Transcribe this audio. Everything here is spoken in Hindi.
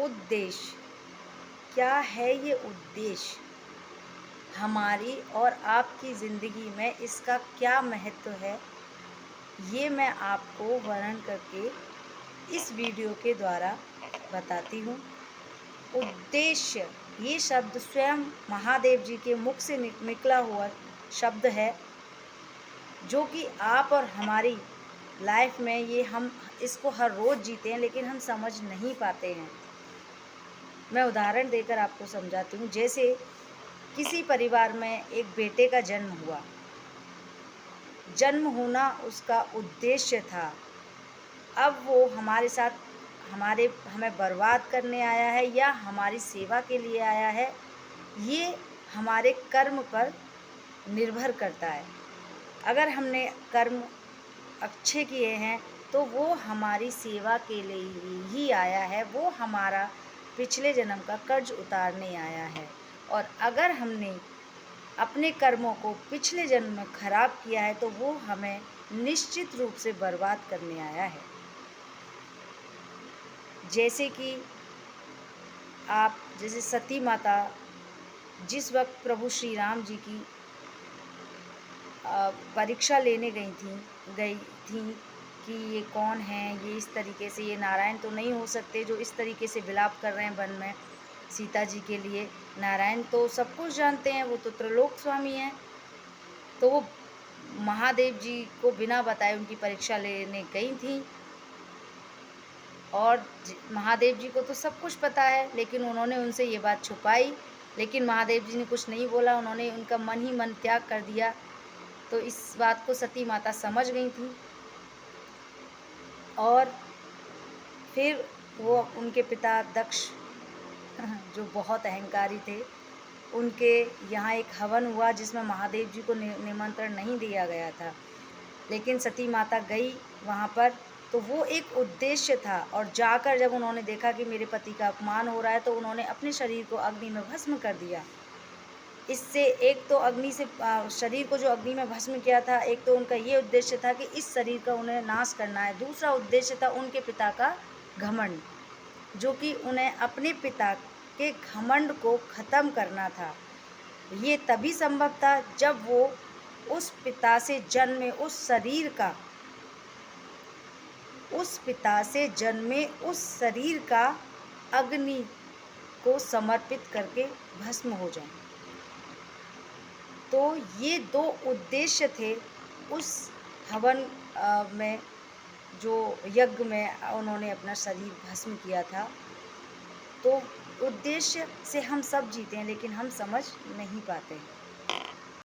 उद्देश्य, क्या है ये उद्देश्य? हमारी और आपकी ज़िंदगी में इसका क्या महत्व है, ये मैं आपको वर्णन करके इस वीडियो के द्वारा बताती हूँ। उद्देश्य, ये शब्द स्वयं महादेव जी के मुख से निकला हुआ शब्द है, जो कि आप और हमारी लाइफ में ये हम इसको हर रोज़ जीते हैं, लेकिन हम समझ नहीं पाते हैं। मैं उदाहरण देकर आपको समझाती हूँ। जैसे किसी परिवार में एक बेटे का जन्म हुआ। जन्म होना उसका उद्देश्य था। अब वो हमारे साथ हमें बर्बाद करने आया है या हमारी सेवा के लिए आया है, ये हमारे कर्म पर निर्भर करता है। अगर हमने कर्म अच्छे किए हैं, तो वो हमारी सेवा के लिए ही आया है, वो हमारा पिछले जन्म का कर्ज उतारने आया है। और अगर हमने अपने कर्मों को पिछले जन्म में खराब किया है, तो वो हमें निश्चित रूप से बर्बाद करने आया है। जैसे कि जैसे सती माता जिस वक़्त प्रभु श्री राम जी की परीक्षा लेने गई थीं कि ये कौन हैं, ये इस तरीके से, ये नारायण तो नहीं हो सकते जो इस तरीके से विलाप कर रहे हैं वन में सीता जी के लिए। नारायण तो सब कुछ जानते हैं, वो तो त्रिलोक स्वामी हैं। तो वो महादेव जी को बिना बताए उनकी परीक्षा लेने गई थीं, और महादेव जी को तो सब कुछ पता है, लेकिन उन्होंने उनसे ये बात छुपाई। लेकिन महादेव जी ने कुछ नहीं बोला, उन्होंने उनका मन ही मन त्याग कर दिया। तो इस बात को सती माता समझ गई थीं, और फिर वो उनके पिता दक्ष जो बहुत अहंकारी थे, उनके यहाँ एक हवन हुआ जिसमें महादेव जी को निमंत्रण नहीं दिया गया था। लेकिन सती माता गई वहाँ पर, तो वो एक उद्देश्य था। और जाकर जब उन्होंने देखा कि मेरे पति का अपमान हो रहा है, तो उन्होंने अपने शरीर को अग्नि में भस्म कर दिया। इससे एक तो अग्नि से शरीर को जो अग्नि में भस्म किया था, एक तो उनका ये उद्देश्य था कि इस शरीर का उन्हें नाश करना है। दूसरा उद्देश्य था उनके पिता का घमंड, जो कि उन्हें अपने पिता के घमंड को ख़त्म करना था। ये तभी संभव था जब वो उस पिता से जन्मे उस शरीर का अग्नि को समर्पित करके भस्म हो जाएं। तो ये दो उद्देश्य थे उस हवन में, जो यज्ञ में उन्होंने अपना शरीर भस्म किया था। तो उद्देश्य से हम सब जीते हैं, लेकिन हम समझ नहीं पाते हैं।